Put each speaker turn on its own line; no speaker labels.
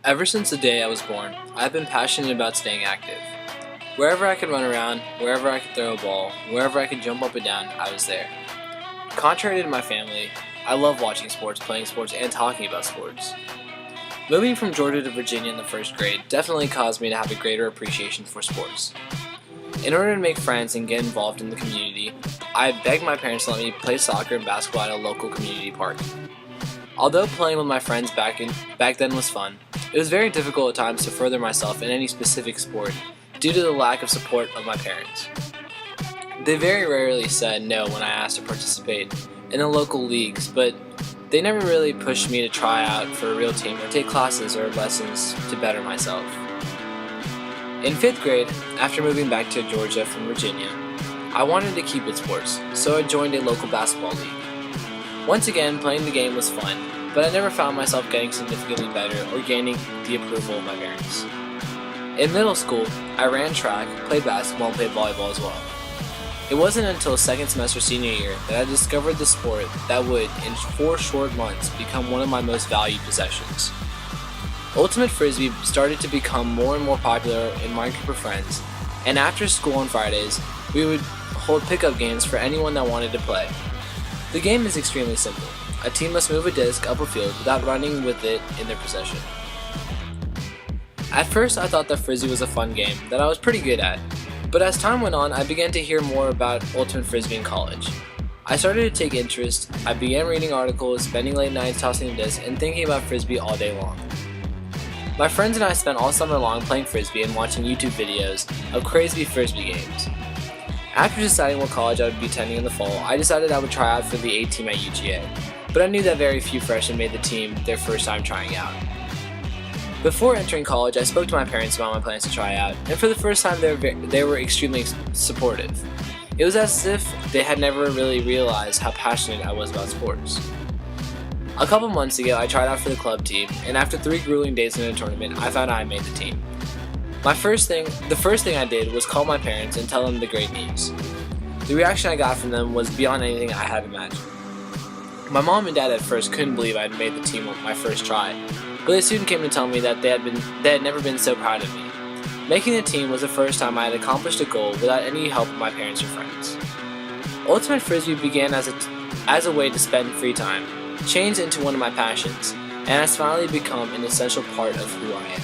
Ever since the day I was born, I've been passionate about staying active. Wherever I could run around, wherever I could throw a ball, wherever I could jump up and down, I was there. Contrary to my family, I love watching sports, playing sports, and talking about sports. Moving from Georgia to Virginia in the first grade definitely caused me to have a greater appreciation for sports. In order to make friends and get involved in the community, I begged my parents to let me play soccer and basketball at a local community park. Although playing with my friends back then was fun, it was very difficult at times to further myself in any specific sport due to the lack of support of my parents. They very rarely said no when I asked to participate in the local leagues, but they never really pushed me to try out for a real team or take classes or lessons to better myself. In 5th grade, after moving back to Georgia from Virginia, I wanted to keep it sports, so I joined a local basketball league. Once again, playing the game was fun, but I never found myself getting significantly better or gaining the approval of my parents. In middle school, I ran track, played basketball, and played volleyball as well. It wasn't until second semester senior year that I discovered the sport that would, in 4 short months, become one of my most valued possessions. Ultimate Frisbee started to become more and more popular in my group of friends, and after school on Fridays, we would hold pickup games for anyone that wanted to play. The game is extremely simple. A team must move a disc up a field without running with it in their possession. At first, I thought that Frisbee was a fun game that I was pretty good at, but as time went on, I began to hear more about Ultimate Frisbee in college. I started to take interest, I began reading articles, spending late nights tossing the disc, and thinking about Frisbee all day long. My friends and I spent all summer long playing Frisbee and watching YouTube videos of crazy Frisbee games. After deciding what college I would be attending in the fall, I decided I would try out for the A team at UGA, but I knew that very few freshmen made the team their first time trying out. Before entering college, I spoke to my parents about my plans to try out, and for the first time they were extremely supportive. It was as if they had never really realized how passionate I was about sports. A couple months ago, I tried out for the club team, and after 3 grueling days in a tournament, I found I made the team. The first thing I did was call my parents and tell them the great news. The reaction I got from them was beyond anything I had imagined. My mom and dad at first couldn't believe I had made the team on my first try, but they soon came to tell me that they had never been so proud of me. Making the team was the first time I had accomplished a goal without any help of my parents or friends. Ultimate Frisbee began as a way to spend free time, changed into one of my passions, and has finally become an essential part of who I am.